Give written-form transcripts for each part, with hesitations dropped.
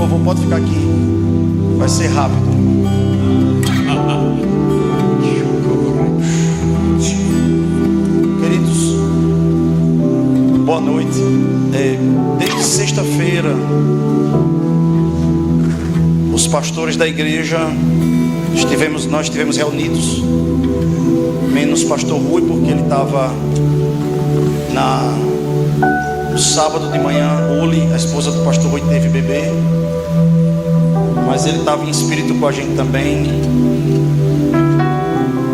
louvor pode ficar aqui, vai ser rápido. Queridos, boa noite. Desde sexta-feira, os pastores da igreja nós estivemos reunidos, menos pastor Rui, porque ele estava no sábado de manhã. Uli, a esposa do pastor Rui, teve bebê, mas ele estava em espírito com a gente também.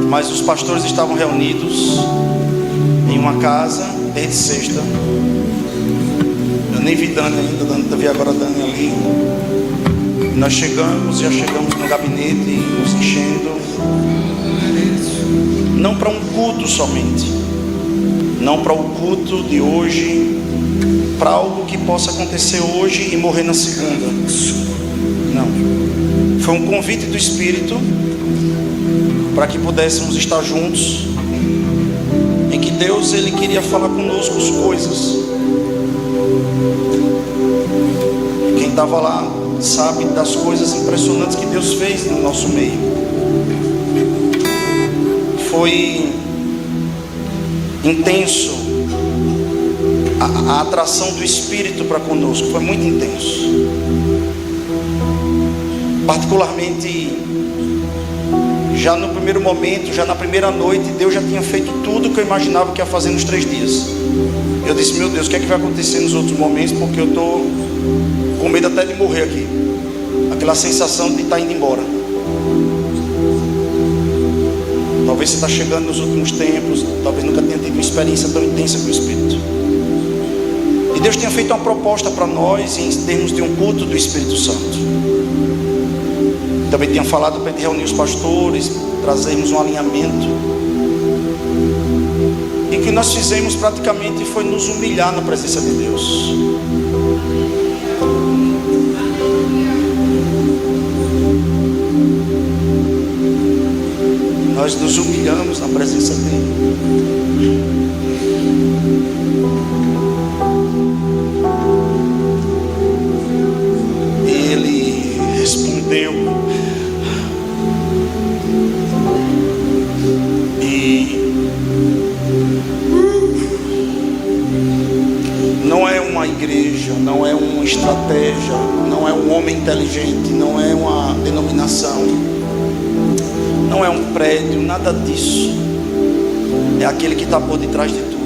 Mas os pastores estavam reunidos em uma casa desde sexta. Eu nem vi Dani ainda, vi agora Dani ali. Nós já chegamos no gabinete, nos enchendo, não para um culto somente, não para o culto de hoje, para algo que possa acontecer hoje e morrer na segunda. Não, foi um convite do Espírito para que pudéssemos estar juntos, em que Deus, Ele queria falar conosco as coisas. Quem estava lá sabe das coisas impressionantes que Deus fez no nosso meio. Foi intenso a atração do Espírito para conosco, foi muito intenso. Particularmente, já no primeiro momento, já na primeira noite, Deus já tinha feito tudo que eu imaginava que ia fazer nos 3 dias. Eu disse, meu Deus, o que é que vai acontecer nos outros momentos? Porque eu estou com medo até de morrer aqui. Aquela sensação de estar indo embora. Talvez você está chegando nos últimos tempos, talvez nunca tenha tido uma experiência tão intensa com o Espírito. E Deus tinha feito uma proposta para nós em termos de um culto do Espírito Santo. Também tinha falado para reunir os pastores, trazermos um alinhamento. E o que nós fizemos praticamente foi nos humilhar na presença de Deus. Nós nos humilhamos na presença dele. Ele respondeu. E não é uma igreja, não é uma estratégia, não é um homem inteligente, não é uma denominação, não é um prédio, nada disso. É aquele que está por detrás de tudo.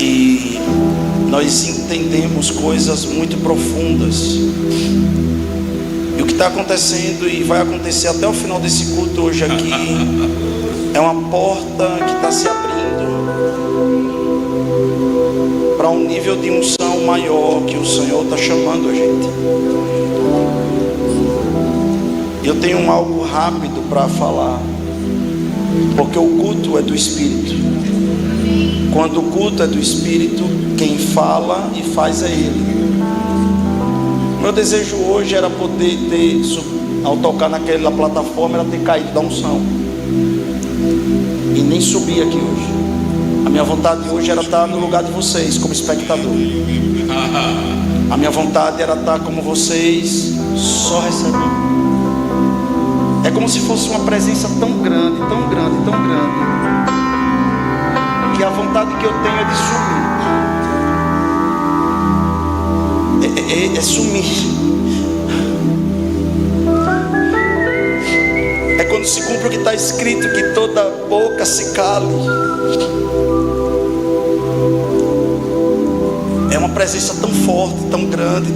E nós entendemos coisas muito profundas. E o que está acontecendo e vai acontecer até o final desse culto hoje aqui é uma porta que está se abrindo para um nível de unção maior que o Senhor está chamando a gente. Eu tenho algo rápido para falar, porque o culto é do Espírito. Quando o culto é do Espírito, quem fala e faz é Ele. Meu desejo hoje era poder ter, ao tocar naquela plataforma, era ter caído da unção e nem subir aqui hoje. A minha vontade hoje era estar no lugar de vocês, como espectador. A minha vontade era estar como vocês, só recebendo. É como se fosse uma presença tão grande, tão grande, tão grande, que a vontade que eu tenho é de sumir. É sumir. É quando se cumpre o que está escrito, que toda boca se cale. É uma presença tão forte, tão grande,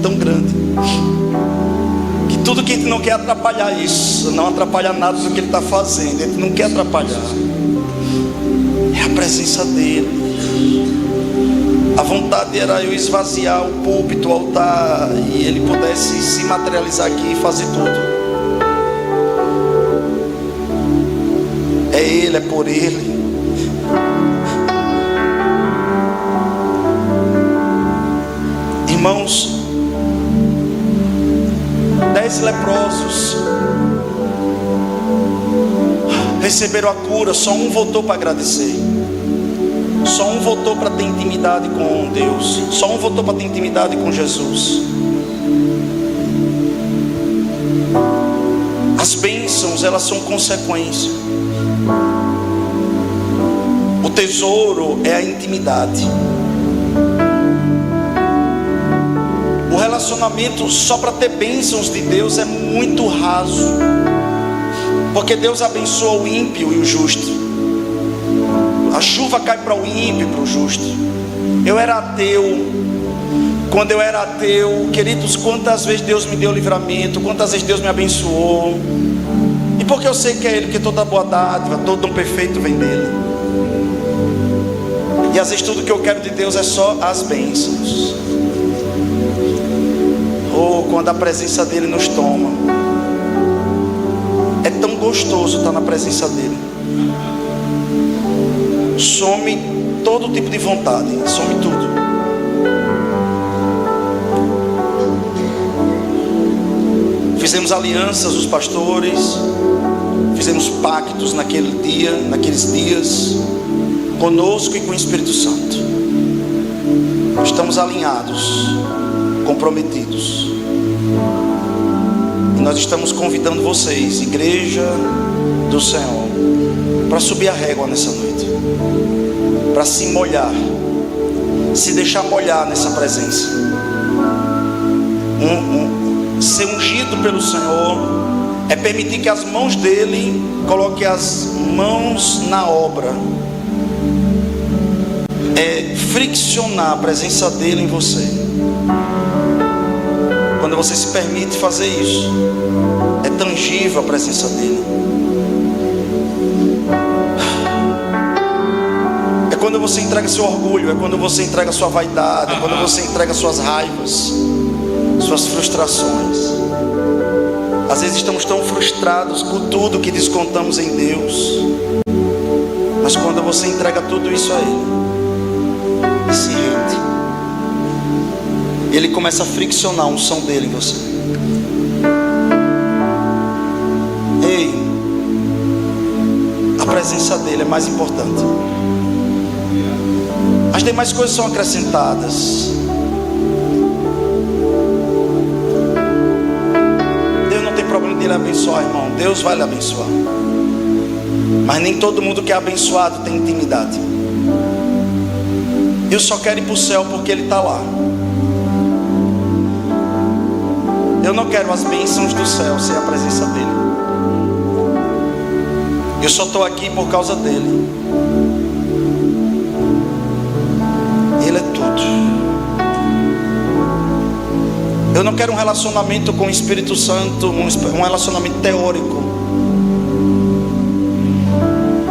que tudo que a gente não quer atrapalhar isso, não atrapalha nada do que Ele está fazendo. A gente não quer atrapalhar. É a presença dEle. A vontade era eu esvaziar o púlpito, o altar, e Ele pudesse se materializar aqui e fazer tudo. É Ele, é por Ele. Irmãos, 10 leprosos receberam a cura, só um voltou para agradecer. Só um voltou para ter intimidade com Deus. Só um voltou para ter intimidade com Jesus. As bênçãos, elas são consequência. O tesouro é a intimidade. O relacionamento só para ter bênçãos de Deus é muito raso. Porque Deus abençoa o ímpio e o justo. A chuva cai para o ímpio e para o justo. Eu era ateu. Quando eu era ateu, queridos, quantas vezes Deus me deu livramento, quantas vezes Deus me abençoou. E porque eu sei que é Ele, porque toda boa dádiva, todo dom perfeito vem dEle. E às vezes tudo que eu quero de Deus é só as bênçãos. Ou quando a presença dEle nos toma. É tão gostoso estar na presença dEle. Some todo tipo de vontade, some tudo. Fizemos alianças, os pastores, fizemos pactos naquele dia, naqueles dias, conosco e com o Espírito Santo. Estamos alinhados, comprometidos. E nós estamos convidando vocês, igreja do Senhor, para subir a régua nessa noite, para se molhar, se deixar molhar nessa presença. Ser ungido pelo Senhor é permitir que as mãos dele coloquem as mãos na obra, é friccionar a presença dele em você. Quando você se permite fazer isso, é tangível a presença dele. É quando você entrega seu orgulho, é quando você entrega sua vaidade, é quando você entrega suas raivas, suas frustrações. Às vezes estamos tão frustrados com tudo que descontamos em Deus, mas quando você entrega tudo isso a Ele e se rende, Ele começa a friccionar a unção dele em você. Ei, a presença dele é mais importante. As demais coisas são acrescentadas. Problema de Ele abençoar, irmão. Deus vai lhe abençoar. Mas nem todo mundo que é abençoado tem intimidade. Eu só quero ir para o céu porque Ele está lá. Eu não quero as bênçãos do céu sem a presença dEle. Eu só estou aqui por causa dEle. Ele é tudo. Eu não quero um relacionamento com o Espírito Santo, um relacionamento teórico.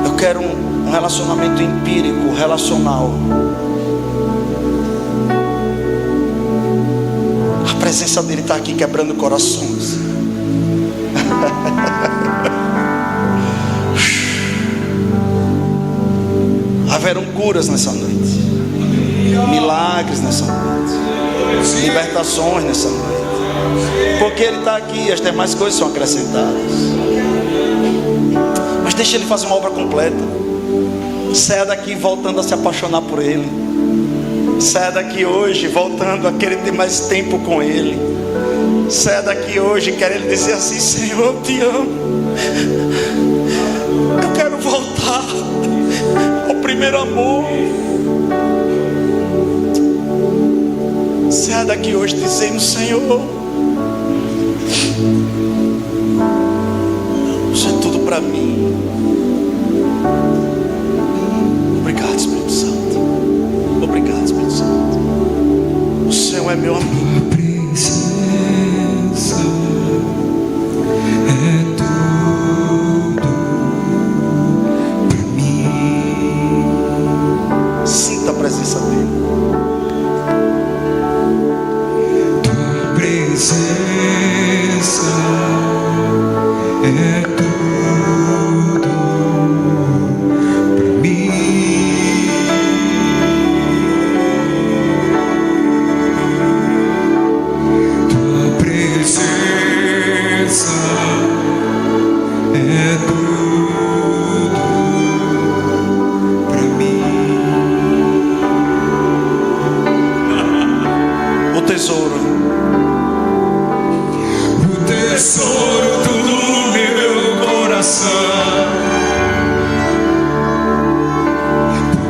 Eu quero um relacionamento empírico, relacional. A presença dele está aqui quebrando corações. Haverão curas nessa noite, milagres nessa noite, libertações nessa noite, porque Ele está aqui. As demais coisas são acrescentadas. Mas deixa Ele fazer uma obra completa. Saia daqui voltando a se apaixonar por Ele. Saia daqui hoje voltando a querer ter mais tempo com Ele. Saia daqui hoje querendo dizer assim: Senhor, eu te amo. Eu quero voltar ao primeiro amor. Saia daqui hoje dizendo: Senhor, isso é tudo para mim. Obrigado, Espírito Santo. Obrigado, Espírito Santo. O Senhor é meu amigo. Sinta a presença dele.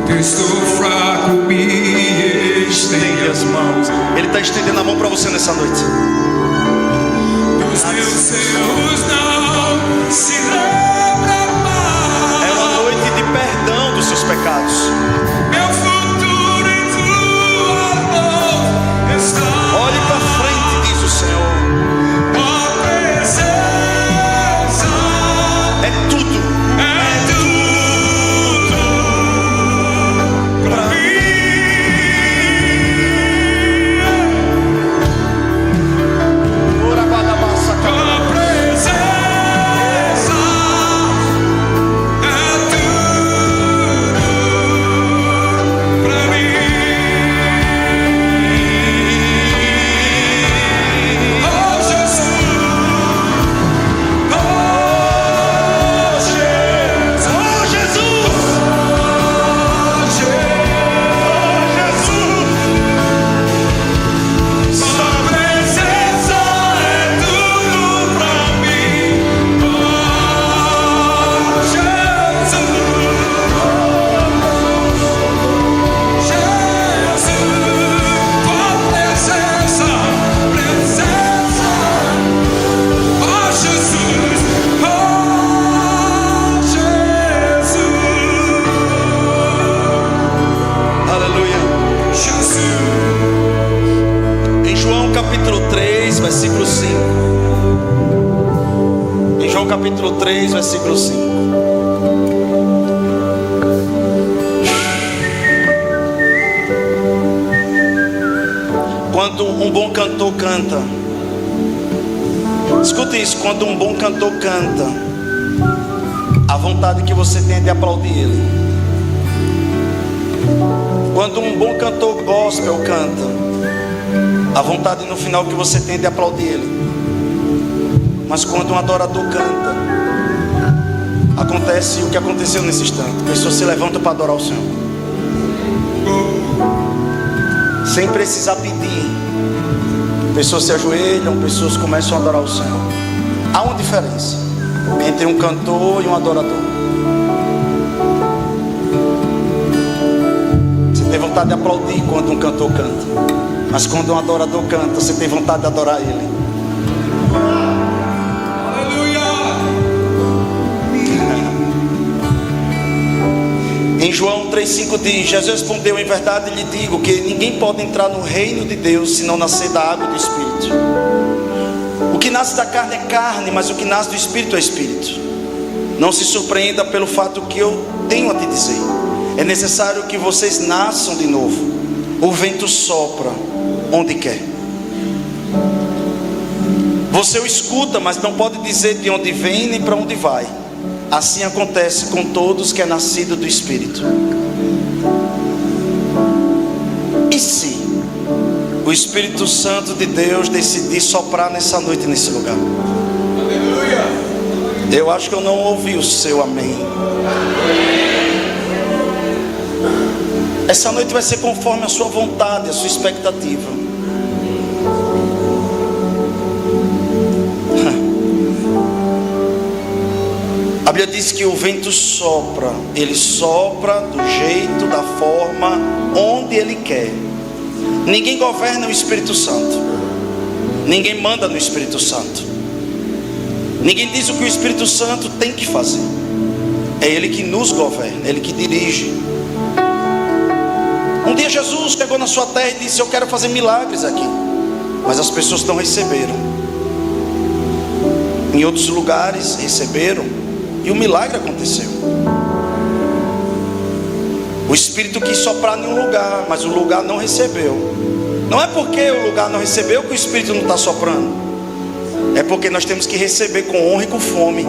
Estou fraco, me Estende as mãos. Ele está estendendo a mão para você nessa noite. Os meus seus não se lembram mais. É uma noite de perdão dos seus pecados. Meu futuro em tua mão está. Olhe para frente, diz o Senhor. A presença É tudo. é tudo pra mim. Ora, badabassa, A presença é tudo pra mim. Oh Jesus, oh Jesus, Oh, Jesus! oh Jesus, sua presença é tudo pra mim. Oh Jesus, tua presença, oh Jesus, Aleluia. Jesus. Em João capítulo 3, versículo 5. Em João capítulo 3, versículo 5. Quando um bom cantor canta, escute isso, quando um bom cantor canta, a vontade que você tem é de aplaudir ele. Quando um bom cantor gospel canta, a vontade no final que você tem é de aplaudir ele. Mas quando um adorador canta, acontece o que aconteceu nesse instante. Pessoas se levantam para adorar o Senhor, sem precisar pedir. Pessoas se ajoelham, pessoas começam a adorar o Senhor. Há uma diferença entre um cantor e um adorador. Você tem vontade de aplaudir quando um cantor canta, mas quando um adorador canta, você tem vontade de adorar ele. Em João 3,5 diz: Jesus respondeu: em verdade lhe digo que ninguém pode entrar no reino de Deus se não nascer da água e do Espírito. O que nasce da carne é carne, mas o que nasce do Espírito é Espírito. Não se surpreenda pelo fato que eu tenho a te dizer. É necessário que vocês nasçam de novo. O vento sopra onde quer. Você o escuta, mas não pode dizer de onde vem nem para onde vai. Assim acontece com todos que é nascido do Espírito. E se o Espírito Santo de Deus decidir soprar nessa noite nesse lugar? Eu acho que eu não ouvi o seu amém. Essa noite vai ser conforme a sua vontade, a sua expectativa. A Bíblia diz que o vento sopra. Ele sopra do jeito, da forma, onde ele quer. Ninguém governa o Espírito Santo. Ninguém manda no Espírito Santo. Ninguém diz o que o Espírito Santo tem que fazer. É ele que nos governa, é ele que dirige. Um dia Jesus chegou na sua terra e disse: eu quero fazer milagres aqui. Mas as pessoas não receberam. Em outros lugares receberam, e o milagre aconteceu. O Espírito quis soprar em um lugar, mas o lugar não recebeu. Não é porque o lugar não recebeu que o Espírito não está soprando. É porque nós temos que receber com honra e com fome,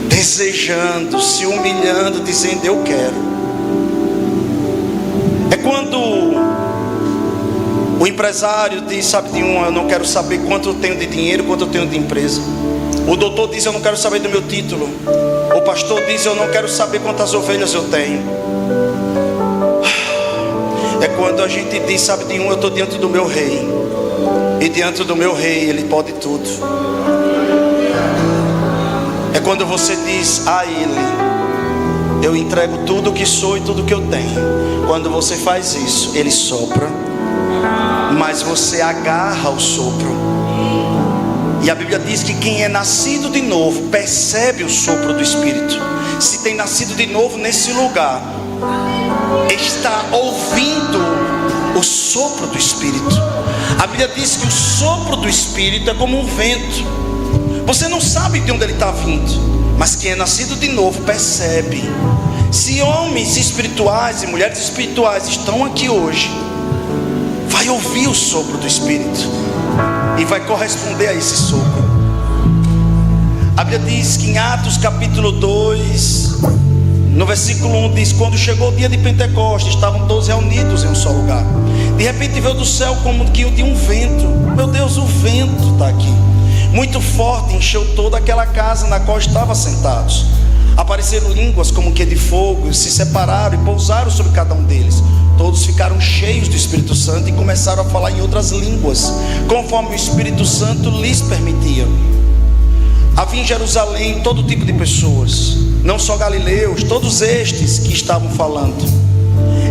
desejando, se humilhando, dizendo: eu quero. É quando o empresário diz, sabe de um: eu não quero saber quanto eu tenho de dinheiro, quanto eu tenho de empresa. O doutor diz: eu não quero saber do meu título. O pastor diz: eu não quero saber quantas ovelhas eu tenho. É quando a gente diz, sabe de um: eu estou diante do meu rei, e diante do meu rei ele pode tudo. É quando você diz: a ele eu entrego tudo o que sou e tudo o que eu tenho. Quando você faz isso, Ele sopra, mas você agarra o sopro. E a Bíblia diz que quem é nascido de novo percebe o sopro do Espírito. Se tem nascido de novo nesse lugar, está ouvindo o sopro do Espírito. A Bíblia diz que o sopro do Espírito é como um vento. Você não sabe de onde ele está vindo, mas quem é nascido de novo percebe. Se homens espirituais e mulheres espirituais estão aqui hoje, vai ouvir o sopro do Espírito e vai corresponder a esse sopro. A Bíblia diz que em Atos capítulo 2, no versículo 1 diz: quando chegou o dia de Pentecostes, estavam todos reunidos em um só lugar. De repente veio do céu como que de um vento. Meu Deus, o vento está aqui, muito forte, encheu toda aquela casa na qual estavam sentados. Apareceram línguas como que de fogo, se separaram e pousaram sobre cada um deles. Todos ficaram cheios do Espírito Santo e começaram a falar em outras línguas, conforme o Espírito Santo lhes permitia. Havia em Jerusalém todo tipo de pessoas, não só galileus, todos estes que estavam falando.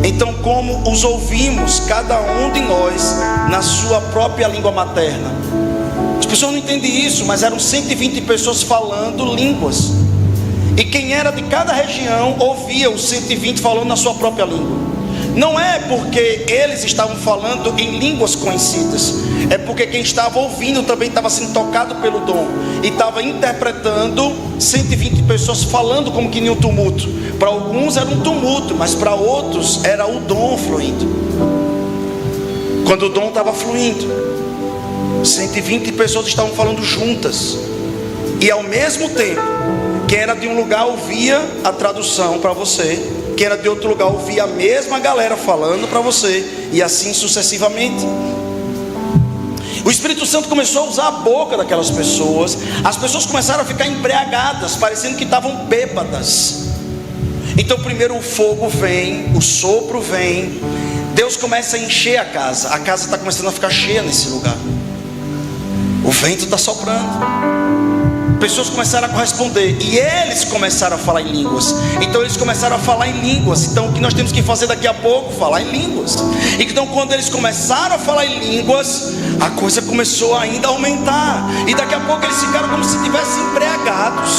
Então, como os ouvimos, cada um de nós na sua própria língua materna. As pessoas não entendem isso, mas eram 120 pessoas falando línguas. E quem era de cada região ouvia os 120 falando na sua própria língua. Não é porque eles estavam falando em línguas conhecidas, é porque quem estava ouvindo também estava sendo tocado pelo dom e estava interpretando 120 pessoas falando como que em um tumulto. Para alguns era um tumulto, mas para outros era o dom fluindo. Quando o dom estava fluindo, 120 pessoas estavam falando juntas, e ao mesmo tempo, quem era de um lugar ouvia a tradução para você, quem era de outro lugar ouvia a mesma galera falando para você, e assim sucessivamente. O Espírito Santo começou a usar a boca daquelas pessoas. As pessoas começaram a ficar embriagadas, parecendo que estavam bêbadas. Então primeiro o fogo vem, o sopro vem, Deus começa a encher a casa está começando a ficar cheia nesse lugar. O vento está soprando. Pessoas começaram a corresponder e eles começaram a falar em línguas. Então eles começaram a falar em línguas. Então o que nós temos que fazer daqui a pouco? Falar em línguas. Então quando eles começaram a falar em línguas, a coisa começou ainda a aumentar. E daqui a pouco eles ficaram como se estivessem embriagados.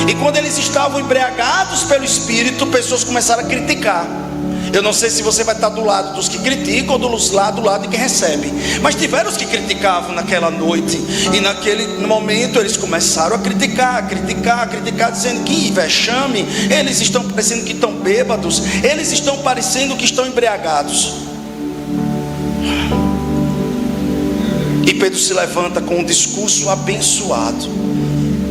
E quando eles estavam embriagados pelo Espírito, pessoas começaram a criticar. Eu não sei se você vai estar do lado dos que criticam ou do lado de quem recebe. Mas tiveram os que criticavam naquela noite. E naquele momento eles começaram a criticar, dizendo que vexame. Eles estão parecendo que estão bêbados. Eles estão parecendo que estão embriagados. E Pedro se levanta com um discurso abençoado.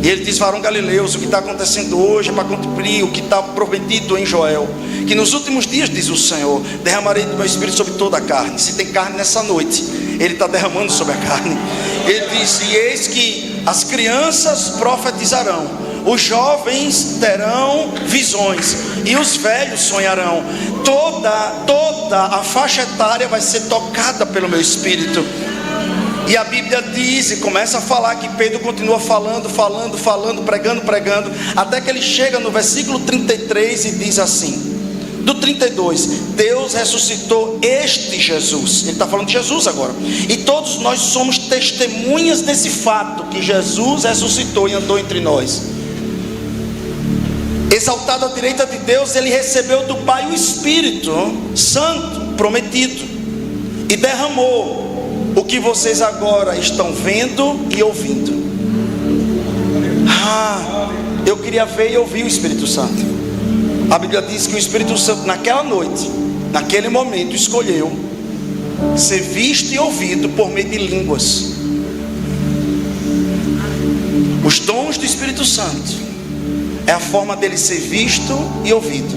E ele diz: varão galileus, o que está acontecendo hoje é para cumprir o que está prometido em Joel, que nos últimos dias, diz o Senhor, derramarei do meu Espírito sobre toda a carne. Se tem carne nessa noite, Ele está derramando sobre a carne. Ele diz: e eis que as crianças profetizarão, os jovens terão visões e os velhos sonharão. Toda a faixa etária vai ser tocada pelo meu Espírito. E a Bíblia diz, e começa a falar, que Pedro continua falando, pregando, até que ele chega no versículo 33 e diz assim, do 32, Deus ressuscitou este Jesus. Ele está falando de Jesus agora. E todos nós somos testemunhas desse fato, que Jesus ressuscitou e andou entre nós. Exaltado à direita de Deus, ele recebeu do Pai o Espírito Santo prometido e derramou o que vocês agora estão vendo e ouvindo. Eu queria ver e ouvir o Espírito Santo. A Bíblia diz que o Espírito Santo naquela noite, naquele momento, escolheu ser visto e ouvido por meio de línguas. Os dons do Espírito Santo é a forma dele ser visto e ouvido.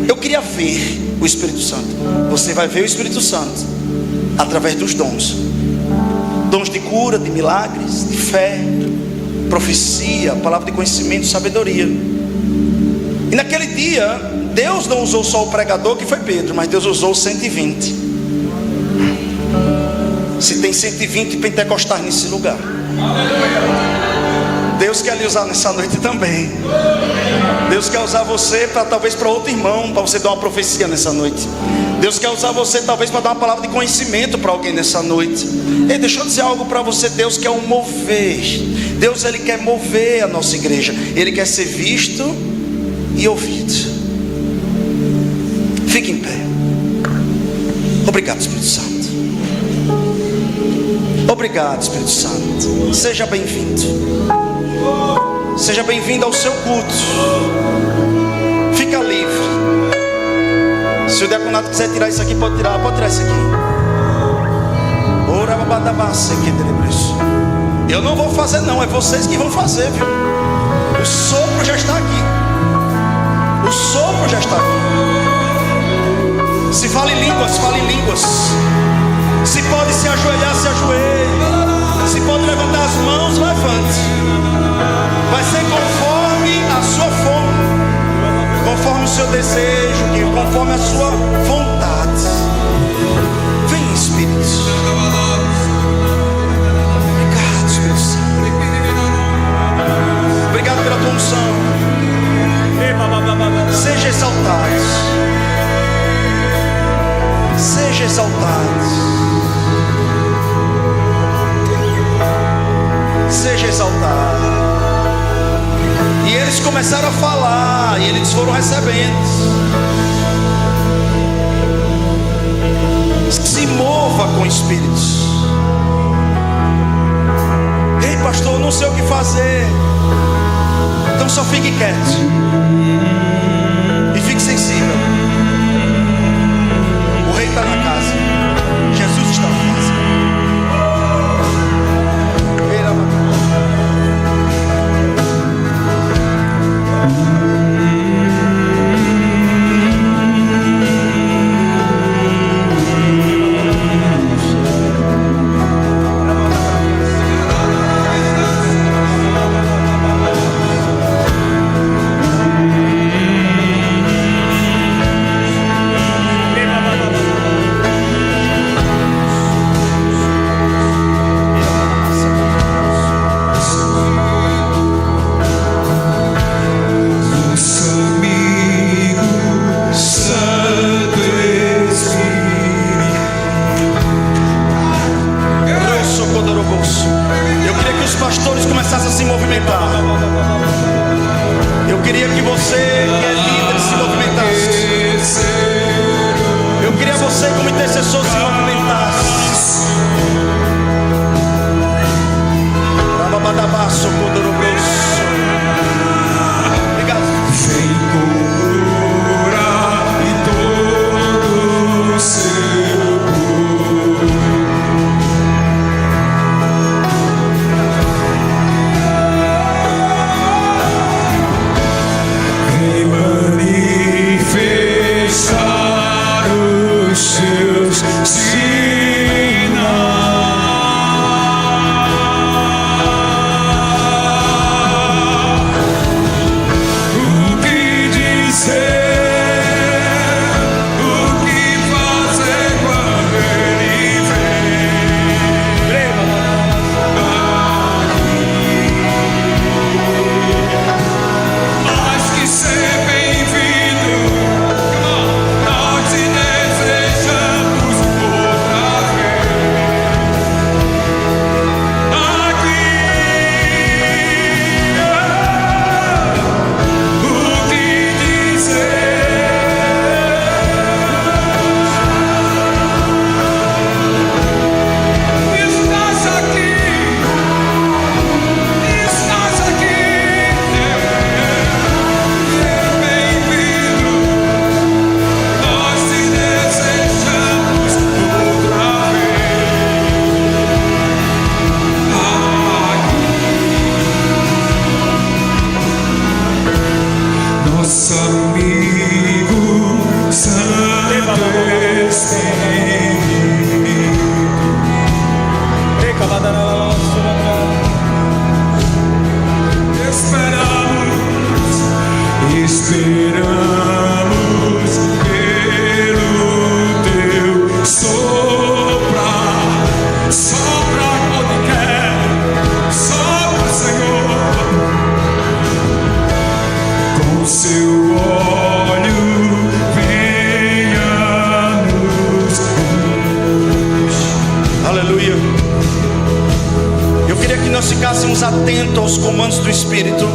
Eu queria ver o Espírito Santo. Você vai ver o Espírito Santo através dos dons. Dons de cura, de milagres, de fé, profecia, palavra de conhecimento, sabedoria. E naquele dia, Deus não usou só o pregador, que foi Pedro, mas Deus usou 120. Se tem 120 pentecostais nesse lugar, Deus quer lhe usar nessa noite também. Deus quer usar você para talvez para outro irmão, para você dar uma profecia nessa noite. Deus quer usar você talvez para dar uma palavra de conhecimento para alguém nessa noite. Ei, deixa eu dizer algo para você. Deus quer um mover. Deus, Ele quer mover a nossa igreja. Ele quer ser visto e ouvido. Fique em pé. Obrigado, Espírito Santo. Obrigado, Espírito Santo. Seja bem-vindo. Seja bem-vindo ao seu culto. Fica livre. Se o diaconato quiser tirar isso aqui, pode tirar isso aqui. Eu não vou fazer não, é vocês que vão fazer, viu? O sopro já está aqui. O sopro já está aqui. Se fala em línguas, fale em línguas. Se pode se ajoelhar, se ajoelhe. Se pode levantar as mãos, levante. Vai ser conforme a sua fome, conforme o seu desejo, conforme a sua vontade. Vem, Espírito. Obrigado, Espírito Santo. Obrigado pela tua unção. Seja exaltado. Seja exaltado. Seja exaltado. E eles começaram a falar, e eles foram recebendo. Se mova com espíritos. Ei, pastor, não sei o que fazer. Então só fique quieto e fique sensível. O rei está na casa. Jesus está na casa. Sopra onde quer, sopra, Senhor. seu óleo venha nos. Aleluia. Eu queria que nós ficássemos atentos aos comandos do Espírito.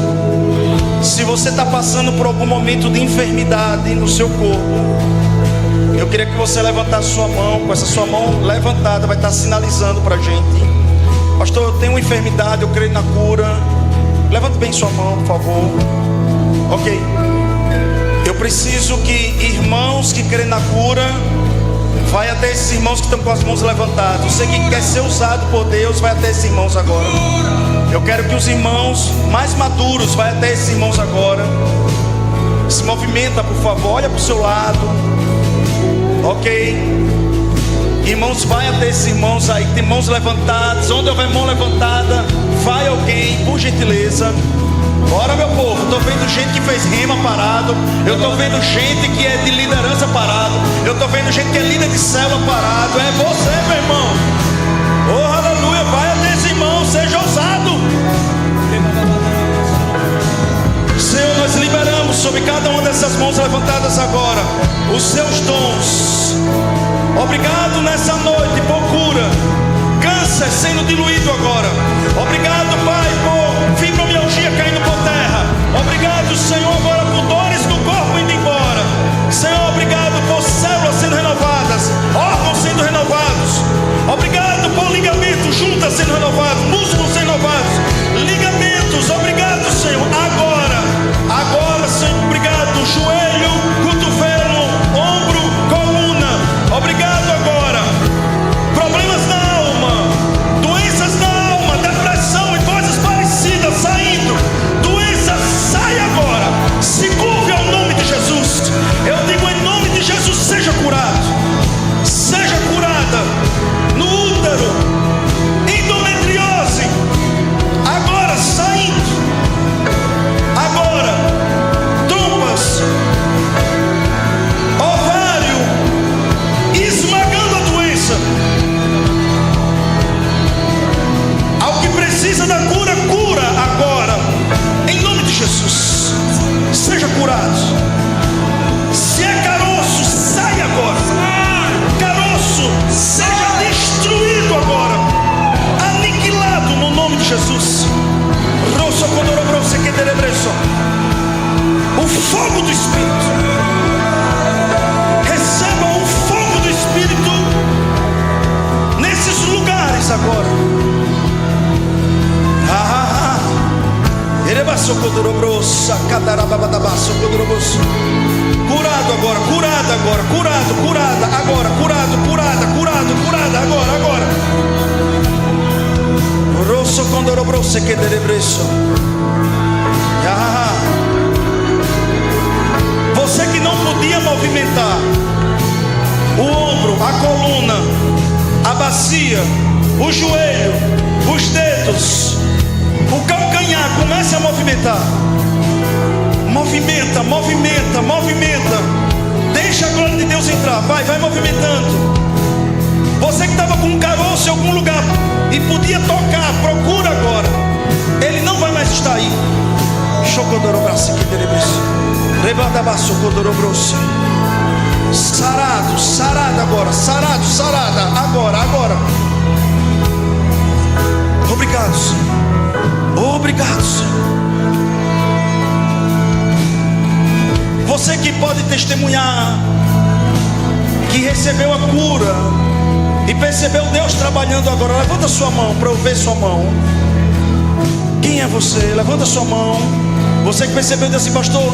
Se você está passando por algum momento de enfermidade no seu corpo, eu queria que você levantasse sua mão. Com essa sua mão levantada, vai estar sinalizando para a gente: pastor, eu tenho uma enfermidade, eu creio na cura. Levante bem sua mão, por favor. Ok. Eu preciso que irmãos que creem na cura vai até esses irmãos que estão com as mãos levantadas. Você que quer ser usado por Deus, vai até esses irmãos agora. Eu quero que os irmãos mais maduros vai até esses irmãos agora. Se movimenta, por favor, olha para o seu lado. Ok. Irmãos, vai até esses irmãos aí, tem mãos levantadas. Onde houver mão levantada, vai alguém, por gentileza. Bora, meu povo, estou vendo gente que fez rema parado. Eu estou vendo gente que é de liderança parado. Eu estou vendo gente que é líder de célula parado. É você, meu irmão. Oh, aleluia, vai até esse irmão, seja ousado. Senhor, nós liberamos sobre cada uma dessas mãos levantadas agora os seus dons. Obrigado nessa noite por cura, câncer sendo diluído agora. Obrigado, Pai, por fibromialgia caindo por terra. Obrigado, Senhor, agora por dores no corpo indo embora. Senhor, obrigado por células sendo renovadas, órgãos sendo renovados. Obrigado por ligamentos, juntas sendo renovados, músculos sendo renovados, ligamentos. Obrigado, Senhor, agora, Senhor, obrigado. Joelho, cotovelo, ombro, coluna. Obrigado agora. Problemas na alma, doenças na alma, depressão e coisas parecidas saindo. Doença sai agora. Se curve ao nome de Jesus. Eu digo em nome de Jesus, seja curado. Seja curada. No útero, endometriose, agora saindo. Agora, trompas, ovário, esmagando a doença. Ao que precisa da cura, cura agora. Em nome de Jesus, seja curado. Se é caroço, sai agora. Caroço, seja destruído agora. Aniquilado no nome de Jesus. O fogo do Espírito. Receba o fogo do Espírito nesses lugares agora. Curado agora, curado agora, curada agora, curada agora. Rosso condorobrosse che derebresso. Você que não podia movimentar o ombro, a coluna, a bacia, o joelho, os dedos, o calcanhar, comece a movimentar. Movimenta. Deixa a glória de Deus entrar. Vai movimentando. Você que estava com um caroço em algum lugar e podia tocar, procura agora. Ele não vai mais estar aí. Sarado agora. Sarada agora. Obrigado, Senhor. Obrigado, Senhor. Você que pode testemunhar que recebeu a cura e percebeu Deus trabalhando agora, levanta sua mão para eu ver sua mão. Quem é você? Levanta sua mão. Você que percebeu desse pastor,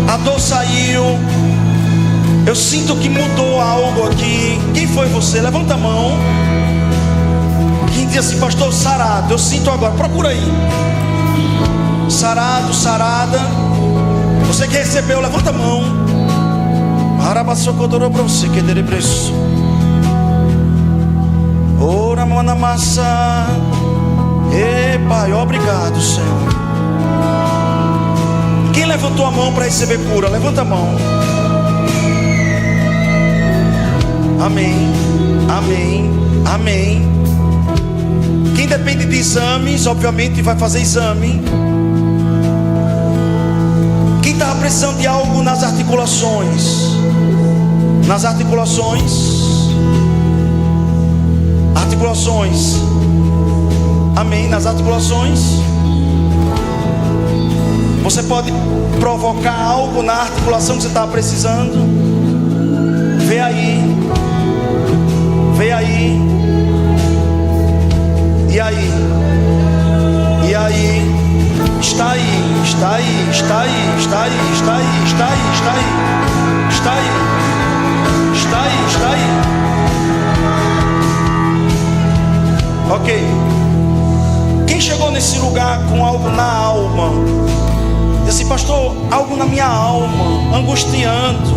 a dor saiu, eu sinto que mudou algo aqui. Quem foi você? Levanta a mão. Quem diz assim, pastor, sarado, eu sinto agora, procura aí. Sarado, sarada. Você que recebeu, levanta a mão. Ora, mana massa. Ei, Pai, obrigado, Senhor. Quem levantou a mão para receber cura? Levanta a mão. Amém. Quem depende de exames, obviamente vai fazer exame. Quem Quem estava precisando de algo nas articulações? Nas articulações. Articulações. Amém. Nas articulações. Você pode provocar algo na articulação que você estava precisando. Vê aí. Vê aí. E aí? E aí? Está aí, está aí, está aí, está aí, está aí, está aí, está aí, está aí, está aí, está aí. Ok. Quem chegou nesse lugar com algo na alma? Diz assim, pastor, algo na minha alma, angustiando.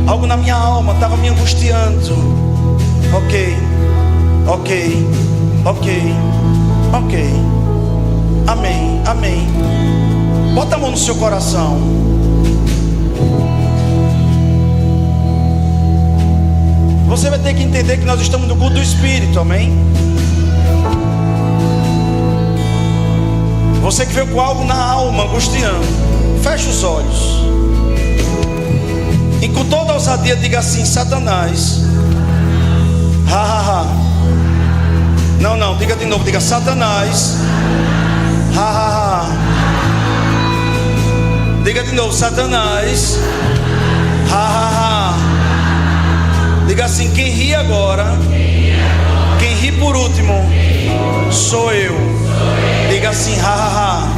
Algo na minha alma estava me angustiando. Ok, ok, ok, ok. Amém, amém. Bota a mão no seu coração. Você vai ter que entender que nós estamos no culto do Espírito, amém? Você que veio com algo na alma, angustiando, feche os olhos. E com toda a ousadia diga assim, Satanás. Ha, ha, ha. Não, não, diga de novo, diga Satanás. Ha, ha, ha. Diga de novo, Satanás. Ha, ha, ha. Diga assim, quem ri agora, quem ri por último, sou eu. Diga assim, ha, ha, ha.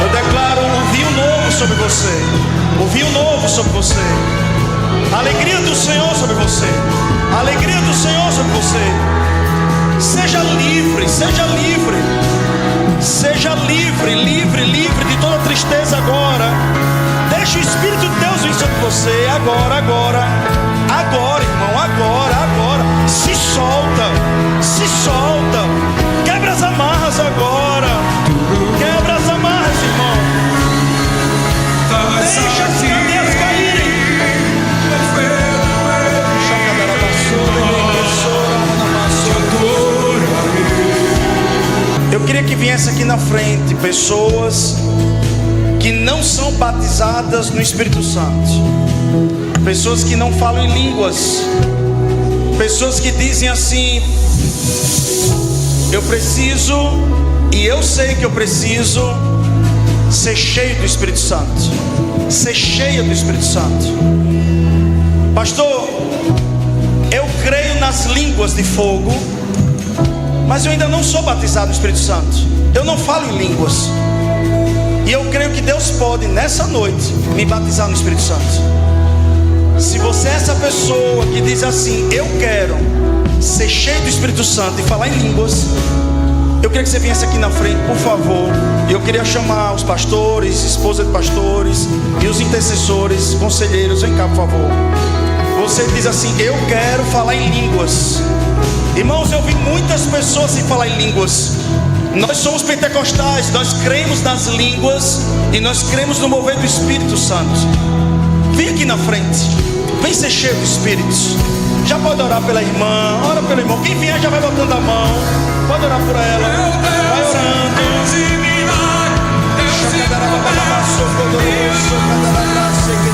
Eu declaro um vinho novo sobre você. O vinho novo sobre você. A alegria do Senhor sobre você. A alegria do Senhor sobre você. Seja livre, seja livre. Seja livre, livre, livre de toda tristeza agora. Deixa o Espírito de Deus vir sobre você. Agora, agora. Agora, irmão, agora, agora. Se solta, se solta. Quebra as amarras agora. Quebra as amarras, irmão. Deixa as cadeias caírem. Eu queria que viesse aqui na frente pessoas que não são batizadas no Espírito Santo, pessoas que não falam em línguas, pessoas que dizem assim: eu preciso, e eu sei que eu preciso ser cheio do Espírito Santo, ser cheio do Espírito Santo. Pastor, eu creio nas línguas de fogo, mas eu ainda não sou batizado no Espírito Santo. Eu não falo em línguas. E eu creio que Deus pode nessa noite me batizar no Espírito Santo. Se você é essa pessoa que diz assim: eu quero ser cheio do Espírito Santo e falar em línguas, eu queria que você viesse aqui na frente, por favor. Eu queria chamar os pastores, esposa de pastores e os intercessores, conselheiros. Vem cá, por favor. Você diz assim: eu quero falar em línguas. Irmãos, eu vi muitas pessoas sem falar em línguas. Nós somos pentecostais, nós cremos nas línguas e nós cremos no mover do Espírito Santo. Vem aqui na frente, vem ser cheio do Espírito. Já pode orar pela irmã, ora pelo irmão. Quem vier já vai botando a mão, pode orar por ela, vai orando.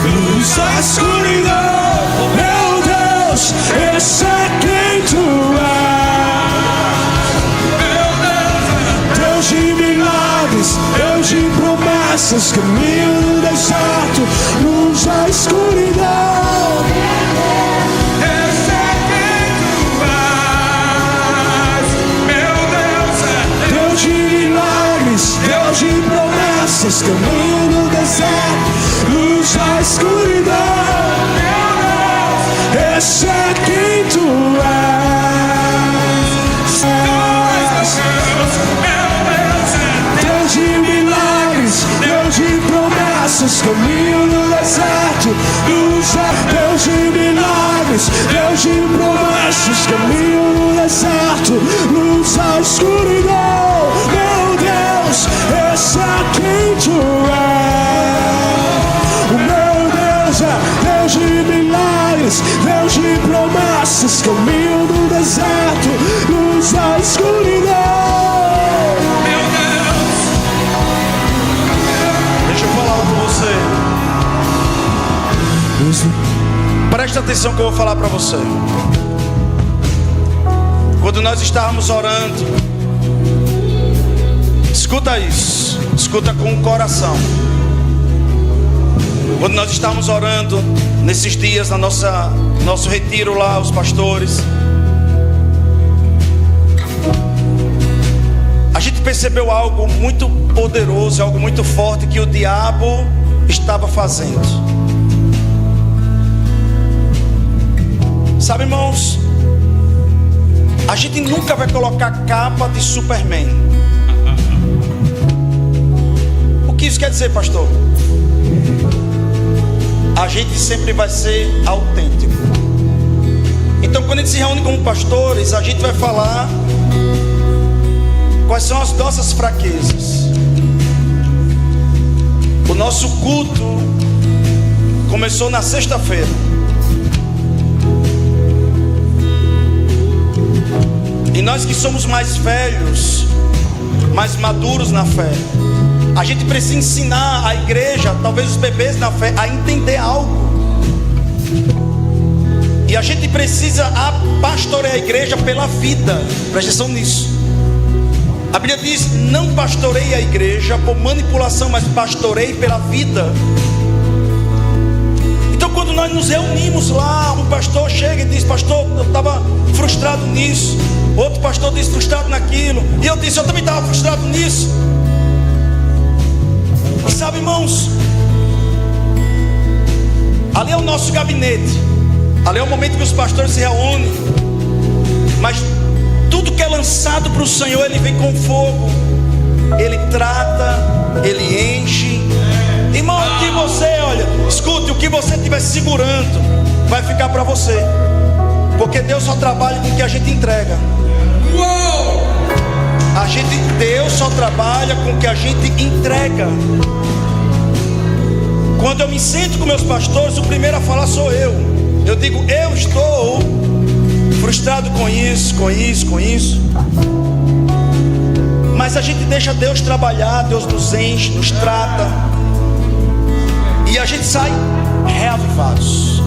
Luz da escuridão, meu Deus, esse é quem tu és. Deus de milagres, Deus de promessas, caminho no deserto, luz da escuridão. Esse é quem tu és, meu Deus. Deus de milagres, Deus de promessas, caminho no deserto, luz da escuridão. Esse é quem tu és. Deus de milagres, Deus de promessas, caminho no deserto, luz. Deus de milagres, Deus de promessas, caminho no deserto, luz da escuridão. Meu Deus, esse é quem tu és. O meu Deus é Deus de milagres, Deus de promessas, deserto, luz na escuridão. Meu Deus, deixa eu falar algo com você. Presta atenção que eu vou falar para você. Quando nós estávamos orando, escuta isso, escuta com o coração. Quando nós estávamos orando nesses dias na nosso retiro lá, os pastores, a gente percebeu algo muito poderoso, algo muito forte que o diabo estava fazendo. Sabe, irmãos, a gente nunca vai colocar capa de Superman. O que isso quer dizer, pastor? A gente sempre vai ser autêntico. Então, quando a gente se reúne como pastores, a gente vai falar quais são as nossas fraquezas. O nosso culto começou na sexta-feira. E nós que somos mais velhos, mais maduros na fé, a gente precisa ensinar a igreja, talvez os bebês na fé, a entender algo. E a gente precisa pastorear a igreja pela vida. Presta atenção nisso. A Bíblia diz: não pastorei a igreja por manipulação, mas pastorei pela vida. Então, quando nós nos reunimos lá, um pastor chega e diz: pastor, eu estava frustrado nisso. Outro pastor diz: frustrado naquilo. E eu disse: eu também estava frustrado nisso. E sabe, irmãos, ali é o nosso gabinete. Ali é o momento que os pastores se reúnem. Mas tudo que é lançado para o Senhor, Ele vem com fogo. Ele trata, Ele enche. Irmão, o que você, olha, escute, o que você estiver segurando vai ficar para você. Porque Deus só trabalha com o que a gente entrega. Deus só trabalha com o que a gente entrega. Quando eu me sento com meus pastores, o primeiro a falar sou eu. Eu digo: eu estou frustrado com isso. Mas a gente deixa Deus trabalhar, Deus nos enche, nos trata, e a gente sai reavivados.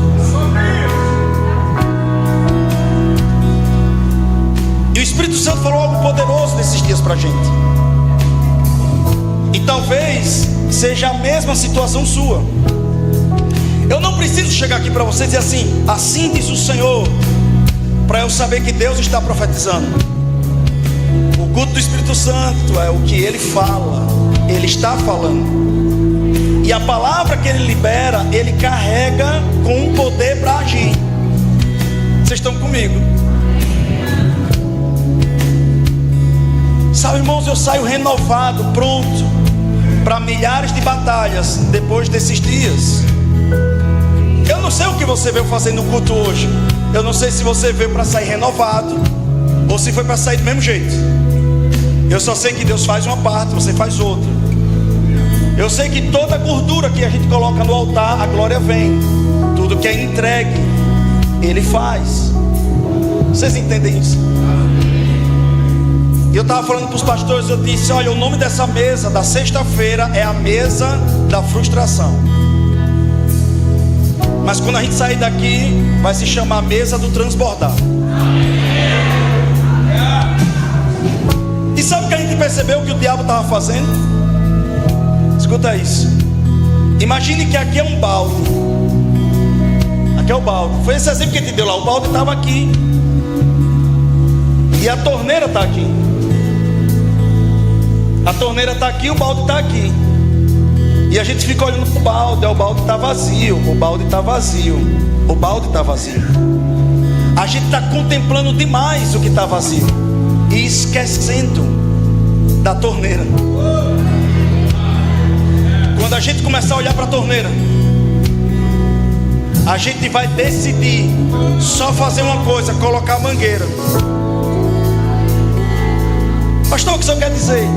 E o Espírito Santo falou algo poderoso nesses dias pra gente. E talvez seja a mesma situação sua. Eu não preciso chegar aqui para você e dizer assim: assim diz o Senhor, para eu saber que Deus está profetizando. O culto do Espírito Santo é o que Ele fala, Ele está falando. E a palavra que Ele libera, Ele carrega com um poder para agir. Vocês estão comigo? Sabe, irmãos, eu saio renovado, pronto para milhares de batalhas depois desses dias. Eu não sei o que você veio fazer no culto hoje. Eu não sei se você veio para sair renovado ou se foi para sair do mesmo jeito. Eu só sei que Deus faz uma parte, você faz outra. Eu sei que toda gordura que a gente coloca no altar, a glória vem. Tudo que é entregue, Ele faz. Vocês entendem isso? E eu estava falando para os pastores, eu disse: olha, o nome dessa mesa da sexta-feira é a mesa da frustração. Mas quando a gente sair daqui, vai se chamar mesa do transbordar. E sabe o que a gente percebeu que o diabo estava fazendo? Escuta isso. Imagine que aqui é um balde. Aqui é o balde. Foi esse exemplo que ele deu lá. O balde estava aqui e a torneira está aqui. A torneira está aqui, o balde está aqui. E a gente fica olhando para o balde está vazio, o balde está vazio, o balde está vazio. A gente está contemplando demais o que está vazio e esquecendo da torneira. Quando a gente começar a olhar para a torneira, a gente vai decidir só fazer uma coisa: colocar a mangueira. Pastor, o que o senhor quer dizer?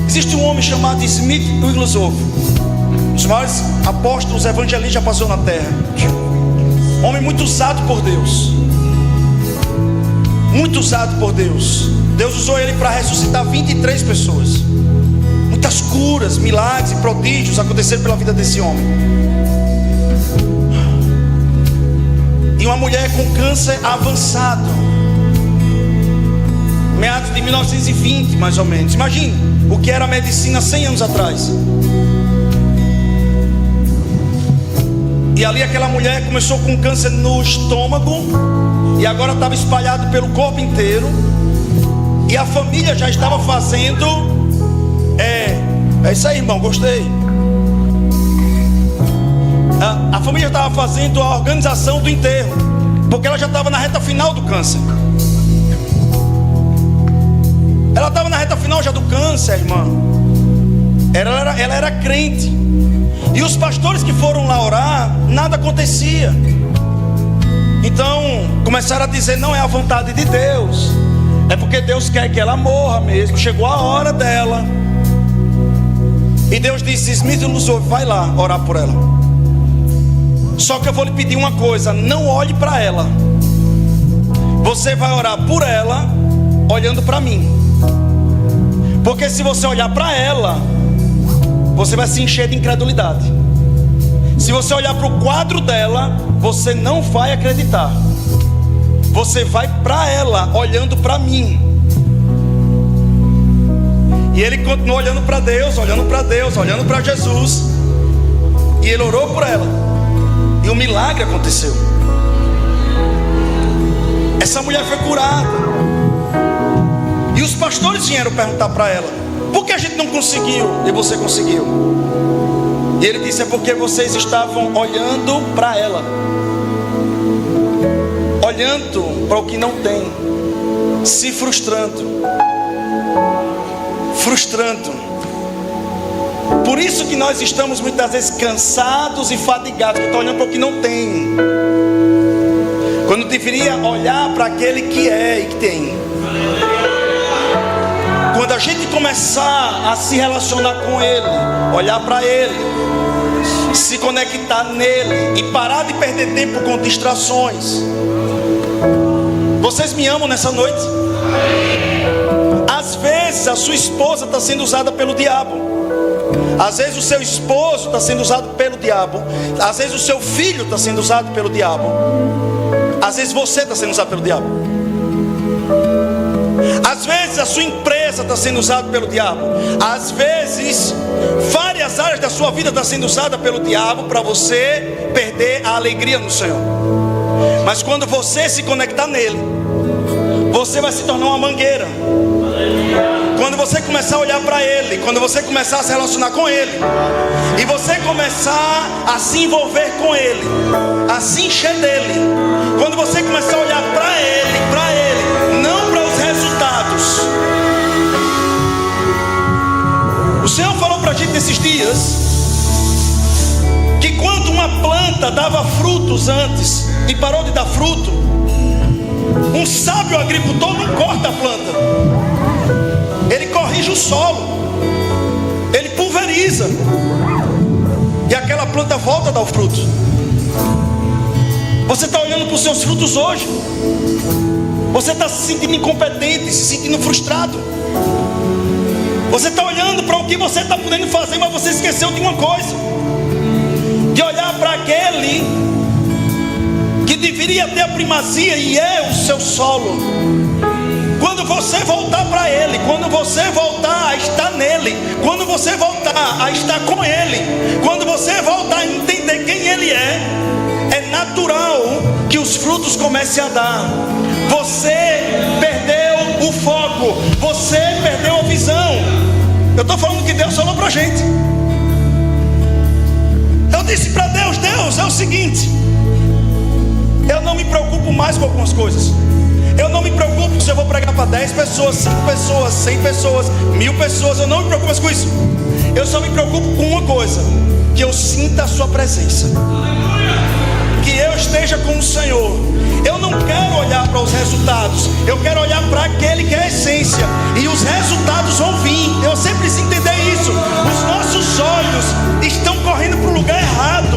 Existe um homem chamado Smith Wigglesworth, um dos maiores apóstolos evangelistas já passou na terra. Um homem muito usado por Deus. muito usado por Deus. Deus usou ele para ressuscitar 23 pessoas. Muitas curas, milagres e prodígios aconteceram pela vida desse homem. E uma mulher com câncer avançado, meados de 1920 mais ou menos. Imagine o que era a medicina 100 anos atrás. E ali aquela mulher começou com câncer no estômago, e agora estava espalhado pelo corpo inteiro. E a família já estava fazendo é isso aí, irmão, gostei. A família estava fazendo a organização do enterro, porque ela já estava na reta final do câncer. Ela estava na reta final já do câncer, irmã. Ela era crente. E os pastores que foram lá orar, nada acontecia. Então começaram a dizer: não é a vontade de Deus, é porque Deus quer que ela morra mesmo. Chegou a hora dela. E Deus disse: Smith Lusou, vai lá orar por ela. Só que eu vou lhe pedir uma coisa: não olhe para ela. Você vai orar por ela olhando para mim. Porque se você olhar para ela, você vai se encher de incredulidade. Se você olhar para o quadro dela, você não vai acreditar. Você vai para ela olhando para mim. E ele continuou olhando para Deus, olhando para Deus, olhando para Jesus. E ele orou por ela. E um milagre aconteceu. Essa mulher foi curada. E os pastores vieram perguntar para ela: por que a gente não conseguiu e você conseguiu? E ele disse: é porque vocês estavam olhando para ela, olhando para o que não tem, se frustrando. Por isso que nós estamos muitas vezes cansados e fadigados, porque estamos olhando para o que não tem, quando deveria olhar para aquele que é e que tem. Quando a gente começar a se relacionar com Ele, olhar para Ele, se conectar nele e parar de perder tempo com distrações. Vocês me amam nessa noite? Às vezes a sua esposa está sendo usada pelo diabo. Às vezes o seu esposo está sendo usado pelo diabo. Às vezes o seu filho está sendo usado pelo diabo. Às vezes você está sendo usado pelo diabo. Às vezes a sua empresa está sendo usada pelo diabo. Às vezes várias áreas da sua vida estão sendo usadas pelo diabo para você perder a alegria no Senhor. Mas quando você se conectar nele, você vai se tornar uma mangueira. Quando você começar a olhar para Ele, quando você começar a se relacionar com Ele, e você começar a se envolver com Ele, a se encher dele, quando você começar a olhar para Ele, não para os resultados. O Senhor falou para a gente nesses dias que quando uma planta dava frutos antes e parou de dar fruto, um sábio agricultor não corta a planta. Ele corrige o solo, ele pulveriza, e aquela planta volta a dar o fruto. Você está olhando para os seus frutos hoje, você está se sentindo incompetente, se sentindo frustrado. Você está olhando para o que você está podendo fazer, mas você esqueceu de uma coisa: de olhar para aquele que deveria ter a primazia, e é o seu solo. Quando você voltar para Ele, quando você voltar a estar nele, quando você voltar a estar com Ele, quando você voltar a entender quem Ele é natural que os frutos comecem a dar. Você perdeu o foco, você perdeu a visão. Eu estou falando que Deus falou para a gente. Eu disse para Deus: Deus, é o seguinte, eu não me preocupo mais com algumas coisas. Eu não me preocupo se eu vou pregar para 10 pessoas, 5 pessoas, 100 pessoas, 1000 pessoas. Eu não me preocupo mais com isso. Eu só me preocupo com uma coisa: que eu sinta a sua presença, que eu esteja com o Senhor. Eu não quero olhar para os resultados, eu quero olhar para aquele que é a essência, e os resultados vão vir. Eu sempre preciso entender isso. Os nossos olhos estão correndo para o lugar errado.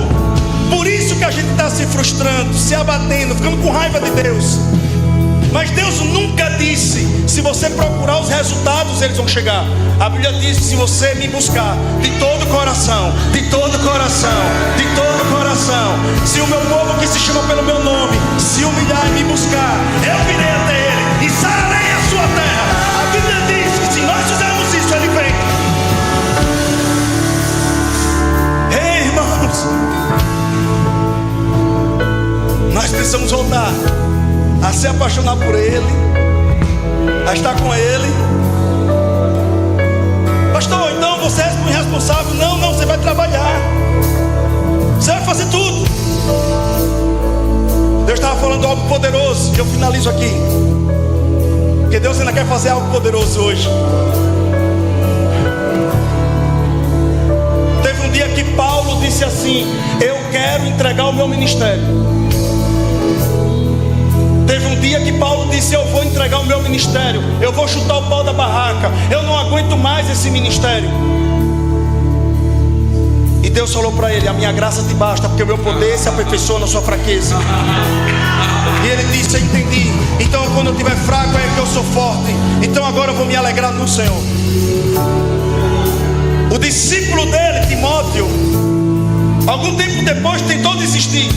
Por isso que a gente está se frustrando, se abatendo, ficando com raiva de Deus. Mas Deus nunca nunca disse: se você procurar os resultados, eles vão chegar. A Bíblia diz que se você me buscar de todo o coração, de todo o coração, de todo o coração, se o meu povo que se chama pelo meu nome se humilhar e me buscar, eu virei até ele e sararei a sua terra. A Bíblia diz que se nós fizermos isso, ele vem. Ei, irmãos, nós precisamos voltar a se apaixonar por ele, a estar com ele. Pastor, então você é irresponsável? Não, você vai trabalhar, você vai fazer tudo. Deus estava falando algo poderoso, e eu finalizo aqui, porque Deus ainda quer fazer algo poderoso hoje. Teve um dia que Paulo disse assim: eu quero entregar o meu ministério. Teve um dia que Paulo disse: eu vou entregar o meu ministério, eu vou chutar o pau da barraca, eu não aguento mais esse ministério. E Deus falou para ele: a minha graça te basta, porque o meu poder se aperfeiçoa na sua fraqueza. E ele disse: eu entendi, então quando eu estiver fraco é que eu sou forte, então agora eu vou me alegrar no Senhor. O discípulo dele, Timóteo, algum tempo depois tentou desistir.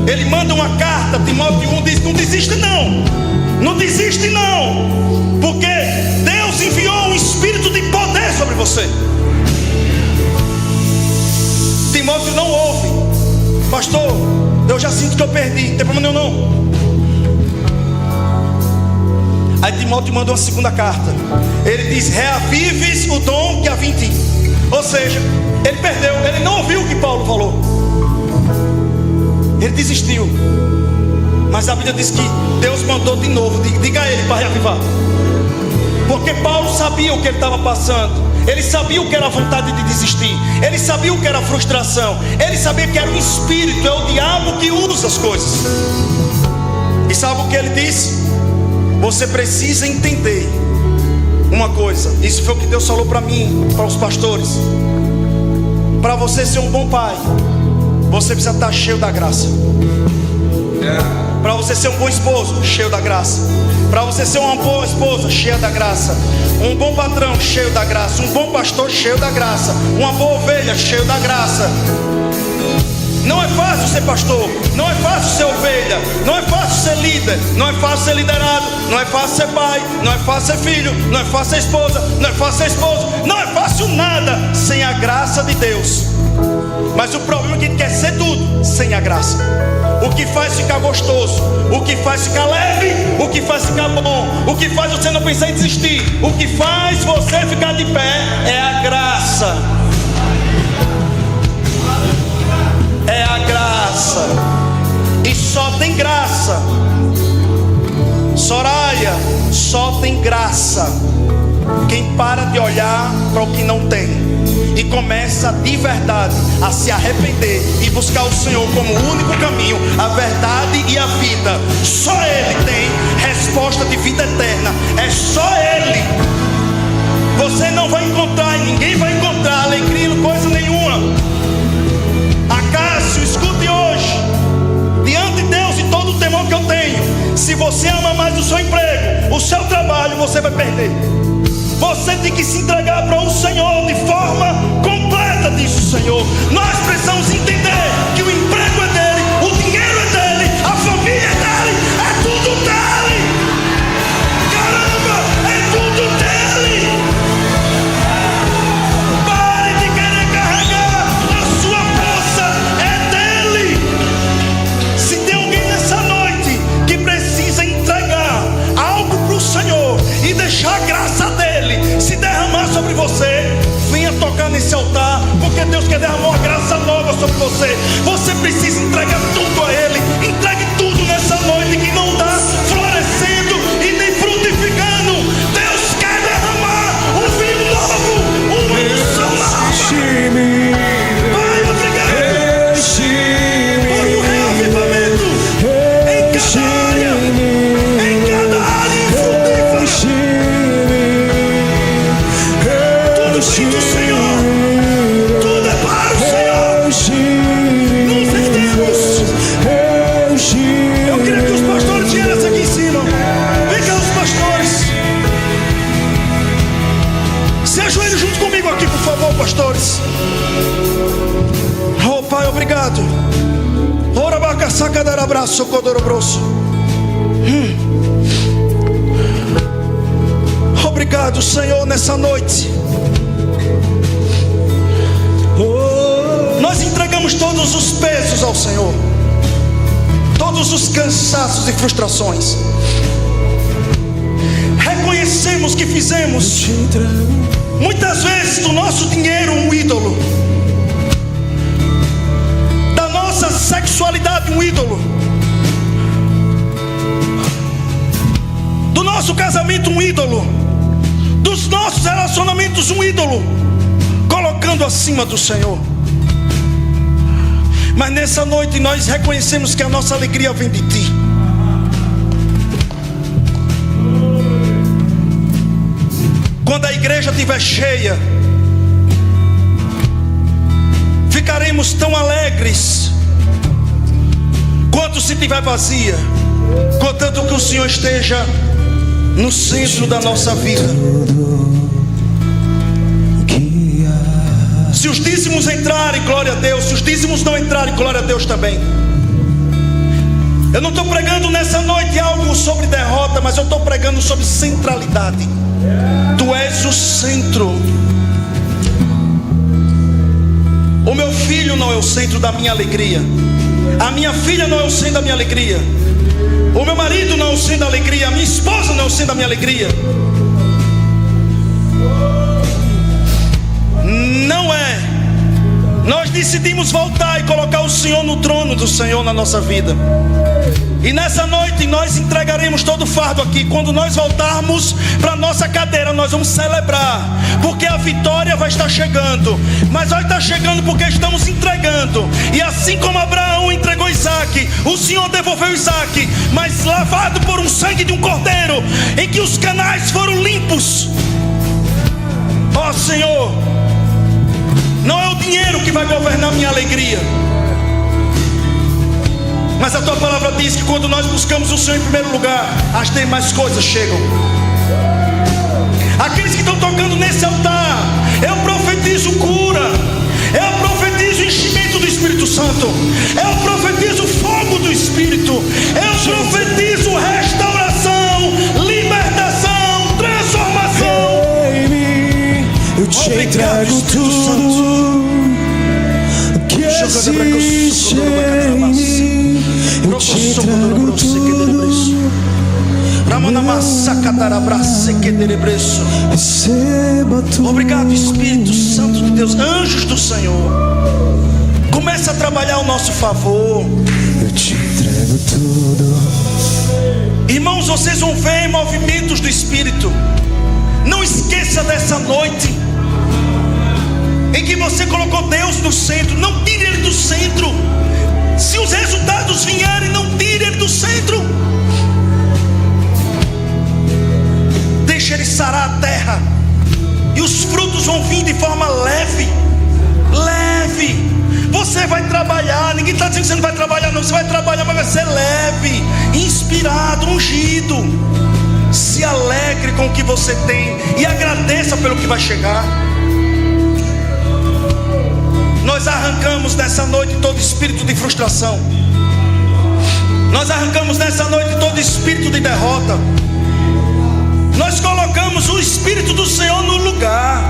Ele manda uma carta, Timóteo 1 diz: não desiste não, não desiste não, porque Deus enviou um espírito de poder sobre você. Timóteo não ouve: pastor, eu já sinto que eu perdi, não tem problema nenhum não. Aí Timóteo manda uma segunda carta, ele diz: reavives o dom que havia em ti. Ou seja, ele perdeu, ele não ouviu o que Paulo falou, ele desistiu. Mas a Bíblia diz que Deus mandou de novo: diga a ele para reavivar. Porque Paulo sabia o que ele estava passando, ele sabia o que era a vontade de desistir, ele sabia o que era a frustração, ele sabia que era o espírito, é o diabo que usa as coisas. E sabe o que ele disse? Você precisa entender uma coisa, isso foi o que Deus falou para mim, para os pastores: para você ser um bom pai, você precisa estar cheio da graça. Para você ser um bom esposo, cheio da graça. Para você ser uma boa esposa, cheia da graça. Um bom patrão, cheio da graça. Um bom pastor, cheio da graça. Uma boa ovelha, cheio da graça. Não é fácil ser pastor, não é fácil ser ovelha, não é fácil ser líder, não é fácil ser liderado, não é fácil ser pai, não é fácil ser filho, não é fácil ser esposa, não é fácil ser esposo, não é fácil nada sem a graça de Deus. Mas o problema é que a gente quer ser tudo sem a graça. O que faz ficar gostoso, o que faz ficar leve, o que faz ficar bom, o que faz você não pensar em desistir, o que faz você ficar de pé é a graça. É a graça. E só tem graça. Soraya, só tem graça quem para de olhar para o que não tem e começa de verdade a se arrepender e buscar o Senhor como o único caminho, a verdade e a vida. Só Ele tem resposta de vida eterna. É só Ele. Você não vai encontrar, e ninguém vai encontrar alegria em coisa nenhuma. Acácio, escute hoje, diante de Deus e todo o temor que eu tenho, se você ama mais o seu emprego, o seu trabalho, você vai perder. Você tem que se entregar para o Senhor de forma completa, diz o Senhor. Nós precisamos entender que o emprego é dele, o dinheiro é dele, a família é dele, é tudo dele. Caramba, é tudo dele. Pare de querer carregar, a sua força é dele. Se tem alguém nessa noite que precisa entregar algo para o Senhor e deixar a graça dele se derramar sobre você, venha tocar nesse altar, porque Deus quer derramar uma graça nova sobre você. abraço, codorobroso. Obrigado, Senhor, nessa noite. Nós entregamos todos os pesos ao Senhor, todos os cansaços e frustrações. Reconhecemos que fizemos muitas vezes do nosso dinheiro um ídolo, da nossa sexualidade um ídolo, do nosso casamento um ídolo, dos nossos relacionamentos um ídolo, colocando acima do Senhor. Mas nessa noite nós reconhecemos que a nossa alegria vem de Ti. Quando a igreja estiver cheia, ficaremos tão alegres quanto se estiver vazia, contanto que o Senhor esteja no centro da nossa vida. Se os dízimos entrarem, glória a Deus. Se os dízimos não entrarem, glória a Deus também. Eu não estou pregando nessa noite algo sobre derrota, mas eu estou pregando sobre centralidade. Tu és o centro. O meu filho não é o centro da minha alegria. A minha filha não é o centro da minha alegria. O meu marido não é o centro da alegria. A minha esposa não é o centro da minha alegria. Não é. Nós decidimos voltar e colocar o Senhor no trono do Senhor na nossa vida. E nessa noite nós entregaremos todo o fardo aqui. Quando nós voltarmos para a nossa cadeira, nós vamos celebrar, porque a vitória vai estar chegando. Mas vai estar chegando porque estamos entregando. E assim como Abraão entregou Isaac, o Senhor devolveu Isaac, mas lavado por um sangue de um cordeiro, em que os canais foram limpos. Ó Senhor, não é o dinheiro que vai governar minha alegria, mas a Tua palavra diz que quando nós buscamos o Senhor em primeiro lugar, as demais coisas chegam. Aqueles que estão tocando nesse altar, eu profetizo cura, eu profetizo enchimento do Espírito Santo, eu profetizo fogo do Espírito, eu profetizo restauração, libertação, transformação. Eu te entrego tudo que existe em mim. Eu te entrego tudo. Receba tudo. Obrigado, Espírito Santo de Deus. Anjos do Senhor, começa a trabalhar ao nosso favor. Eu te entrego tudo. Irmãos, vocês vão ver movimentos do Espírito. Não esqueça dessa noite em que você colocou Deus no centro. Não tire Ele do centro. Se os resultados vierem, não tire Ele do centro. Deixa Ele sarar a terra, e os frutos vão vir de forma leve. Leve. Você vai trabalhar. Ninguém está dizendo que você não vai trabalhar, não. Você vai trabalhar, mas vai ser leve, inspirado, ungido. Se alegre com o que você tem e agradeça pelo que vai chegar. Nós arrancamos nessa noite todo espírito de frustração. Nós arrancamos nessa noite todo espírito de derrota. Nós colocamos o Espírito do Senhor no lugar.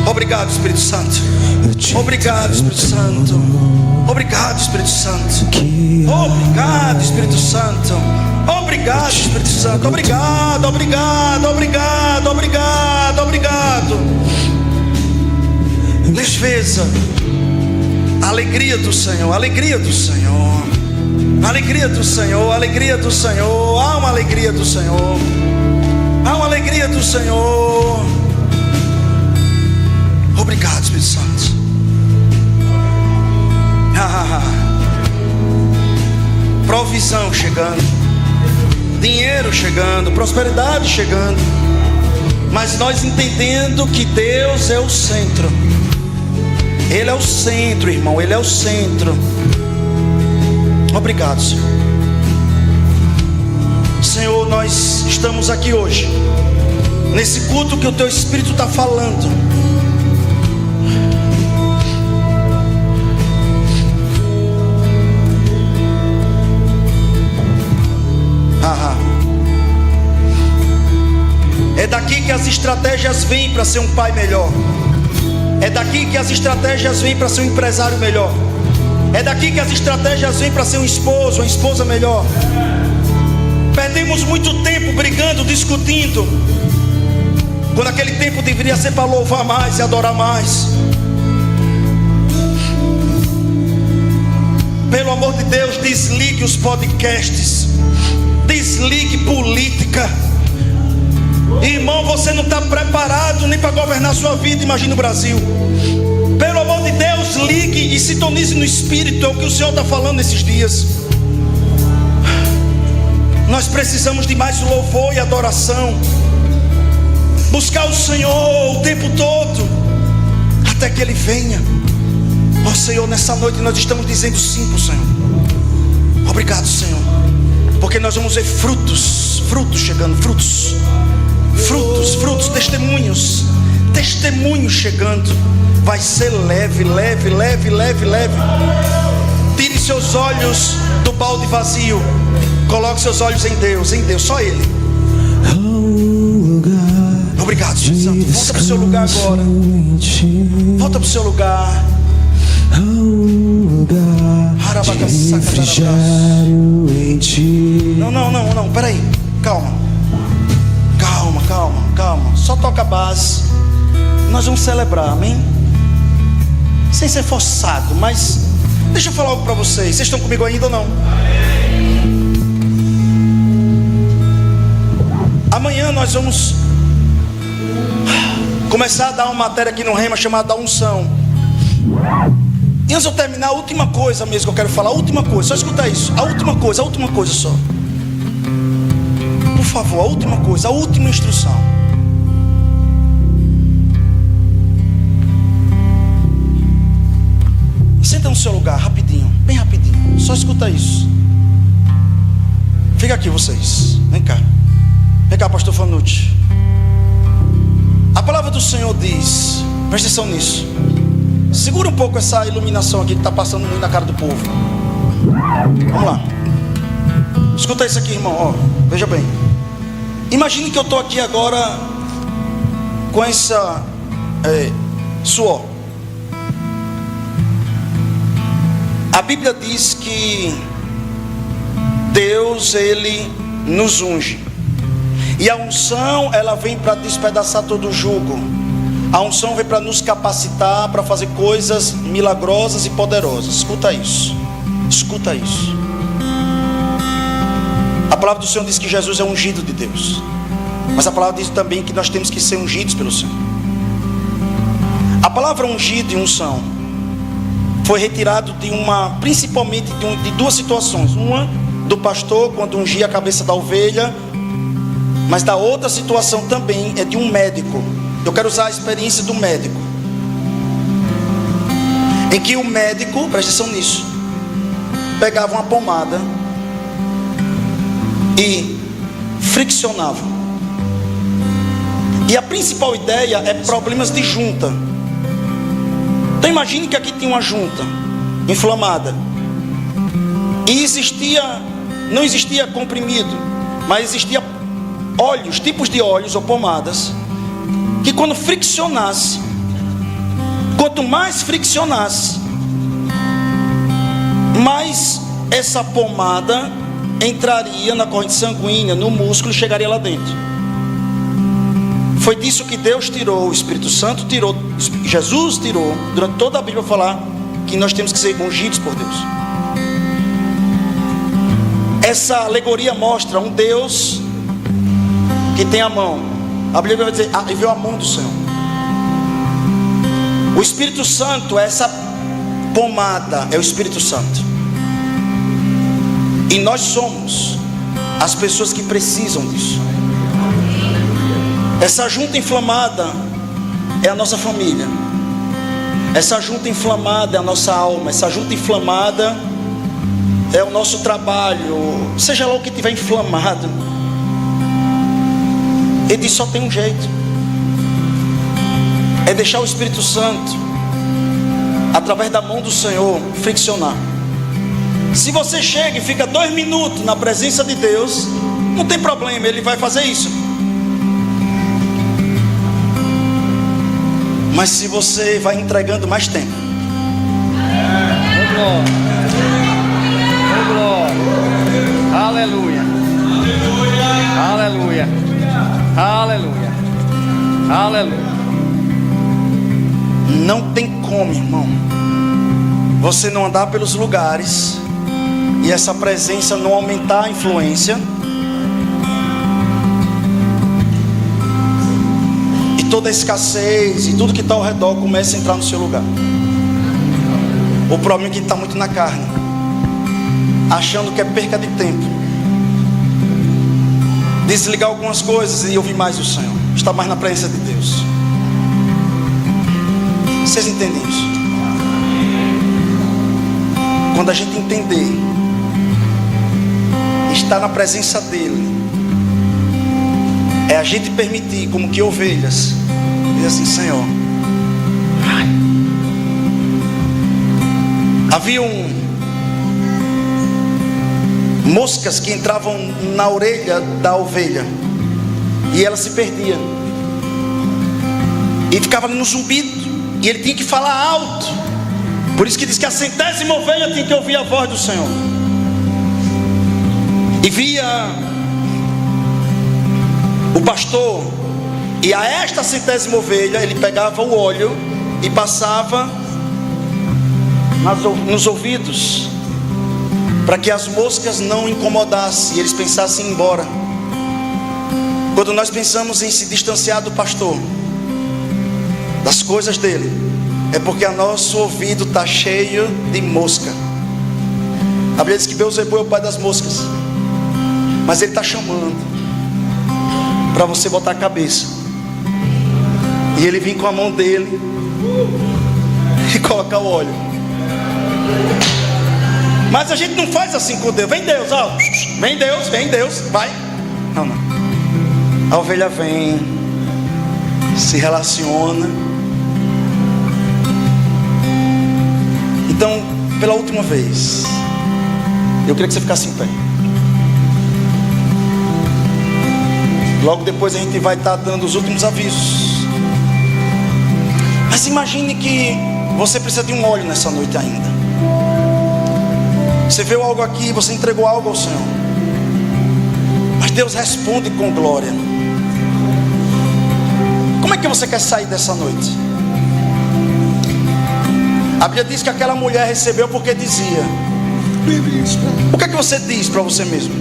Obrigado, Espírito Santo. Obrigado, Espírito Santo. Obrigado, Espírito Santo. Obrigado, Espírito Santo. Obrigado, Espírito Santo. Obrigado, obrigado, obrigado, obrigado, obrigado. Leveza, alegria do Senhor, alegria do Senhor, alegria do Senhor, alegria do Senhor. Há uma alegria do Senhor, há uma alegria do Senhor. Obrigado, Espírito Santo. Provisão chegando, dinheiro chegando, prosperidade chegando, mas nós entendendo que Deus é o centro. Ele é o centro, irmão, Ele é o centro. Obrigado, Senhor. Senhor, nós estamos aqui hoje, nesse culto que o Teu Espírito está falando. É daqui que as estratégias vêm para ser um pai melhor. É daqui que as estratégias vêm para ser um empresário melhor. É daqui que as estratégias vêm para ser um esposo, uma esposa melhor. Perdemos muito tempo brigando, discutindo, quando aquele tempo deveria ser para louvar mais e adorar mais. Pelo amor de Deus, desligue os podcasts, desligue política. Irmão, você não está preparado nem para governar sua vida. Imagina o Brasil. Pelo amor de Deus, ligue e sintonize no Espírito. É o que o Senhor está falando nesses dias. Nós precisamos de mais louvor e adoração. Buscar o Senhor o tempo todo, até que Ele venha. Ó Senhor, nessa noite nós estamos dizendo sim para o Senhor. Obrigado, Senhor, porque nós vamos ver frutos chegando, frutos, testemunhos chegando. Vai ser leve. Tire seus olhos do balde vazio, coloque seus olhos em Deus, só Ele. Obrigado, Espírito Santo. Volta para o seu lugar agora. Volta para o seu lugar. Não, peraí. Calma. Só toca a base. Nós vamos celebrar, amém? Sem ser forçado, mas deixa eu falar algo para vocês. Vocês estão comigo ainda ou não? Amanhã nós vamos começar a dar uma matéria aqui no Rema chamada unção. E antes de eu terminar, a última coisa mesmo que eu quero falar, a última coisa, só escuta isso. A última coisa só. Por favor, a última coisa, a última instrução. Senta no seu lugar, rapidinho, bem rapidinho. Só escuta isso. Fica aqui vocês, vem cá, pastor Fanucci. A palavra do Senhor diz, presta atenção nisso. Segura um pouco essa iluminação aqui que está passando muito na cara do povo. Vamos lá. Escuta isso aqui, irmão, ó, veja bem. Imagine que eu estou aqui agora com essa suor. A Bíblia diz que Deus, Ele nos unge. E a unção, ela vem para despedaçar todo o jugo. A unção vem para nos capacitar para fazer coisas milagrosas e poderosas. Escuta isso. A palavra do Senhor diz que Jesus é ungido de Deus. Mas a palavra diz também que nós temos que ser ungidos pelo Senhor. A palavra ungido e unção foi retirado principalmente de duas situações. Uma do pastor quando ungia a cabeça da ovelha, mas da outra situação também é de um médico. Eu quero usar a experiência do médico, em que o médico, presta atenção nisso, pegava uma pomada e friccionava. E a principal ideia é problemas de junta. Então imagine que aqui tinha uma junta inflamada e não existia comprimido, mas existia óleos, tipos de óleos ou pomadas, que quando friccionasse, quanto mais friccionasse, mais essa pomada entraria na corrente sanguínea, no músculo e chegaria lá dentro. Foi disso que Deus tirou, o Espírito Santo tirou, Jesus tirou, durante toda a Bíblia falar que nós temos que ser ungidos por Deus. Essa alegoria mostra um Deus que tem a mão. A Bíblia vai dizer, e viu a mão do Senhor. O Espírito Santo é essa pomada, é o Espírito Santo. E nós somos as pessoas que precisam disso. Essa junta inflamada é a nossa família. Essa junta inflamada é a nossa alma. Essa junta inflamada é o nosso trabalho. Seja lá o que tiver inflamado. Ele diz, só tem um jeito. É deixar o Espírito Santo, através da mão do Senhor, friccionar. Se você chega e fica 2 minutos na presença de Deus, não tem problema, Ele vai fazer isso. Mas se você vai entregando mais tempo, Oh glória, aleluia, aleluia, aleluia, aleluia. não tem como, irmão, você não andar pelos lugares e essa presença não aumentar a influência, e toda a escassez e tudo que está ao redor começa a entrar no seu lugar. O problema é que está muito na carne, achando que é perca de tempo, desligar algumas coisas e ouvir mais o Senhor, estar mais na presença de Deus. Vocês entendem isso? Quando a gente entender, estar na presença dEle, é a gente permitir, como que ovelhas, dizer assim: Senhor, havia moscas que entravam na orelha da ovelha e ela se perdia, e ficava ali no zumbido, e ele tinha que falar alto. Por isso que diz que a 100ª ovelha tinha que ouvir a voz do Senhor. E via o pastor, e a esta 100ª ovelha ele pegava o óleo e passava nos ouvidos, para que as moscas não incomodassem e eles pensassem em ir embora. Quando nós pensamos em se distanciar do pastor, das coisas dele, é porque o nosso ouvido está cheio de mosca. A Bíblia diz que Beelzebul é o pai das moscas, mas ele está chamando para você botar a cabeça, e ele vir com a mão dele e colocar o óleo. Mas a gente não faz assim com Deus. Vem Deus, ó, vem Deus, vai. Não, não. A ovelha vem, se relaciona. Então, pela última vez, eu queria que você ficasse em pé. Logo depois a gente vai estar dando os últimos avisos. Mas imagine que você precisa de um óleo nessa noite ainda. Você viu algo aqui, você entregou algo ao Senhor, mas Deus responde com glória. Como é que você quer sair dessa noite? A Bíblia diz que aquela mulher recebeu porque dizia. O que é que você diz para você mesmo?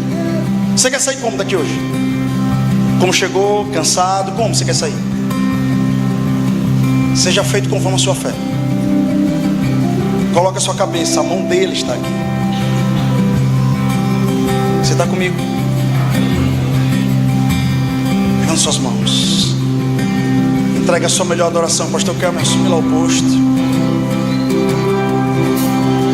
Você quer sair como daqui hoje? Como chegou, cansado? Como você quer sair? Seja feito conforme a sua fé. Coloque a sua cabeça, a mão dele está aqui. Você está comigo? Levanta suas mãos. Entrega a sua melhor adoração. Pastor Kelmer, assume lá o posto.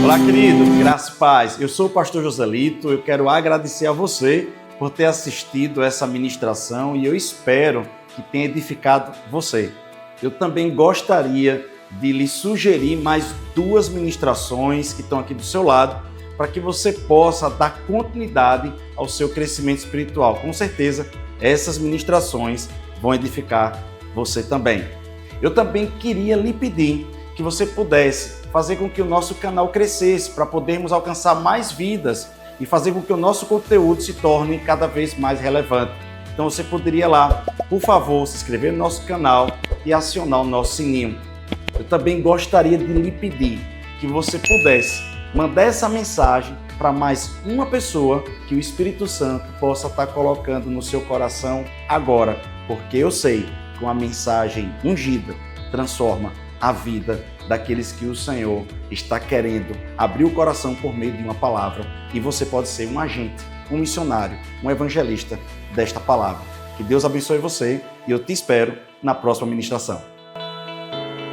Olá, querido, graça e paz. Eu sou o pastor Joselito. Eu quero agradecer a você por ter assistido essa ministração e eu espero que tenha edificado você. Eu também gostaria de lhe sugerir mais 2 ministrações que estão aqui do seu lado, para que você possa dar continuidade ao seu crescimento espiritual. Com certeza, essas ministrações vão edificar você também. Eu também queria lhe pedir que você pudesse fazer com que o nosso canal crescesse, para podermos alcançar mais vidas e fazer com que o nosso conteúdo se torne cada vez mais relevante. Então você poderia lá, por favor, se inscrever no nosso canal e acionar o nosso sininho. Eu também gostaria de lhe pedir que você pudesse mandar essa mensagem para mais uma pessoa que o Espírito Santo possa estar colocando no seu coração agora, porque eu sei que uma mensagem ungida transforma a vida daqueles que o Senhor está querendo abrir o coração por meio de uma palavra, e você pode ser um agente, um missionário, um evangelista desta palavra. Que Deus abençoe você e eu te espero na próxima ministração.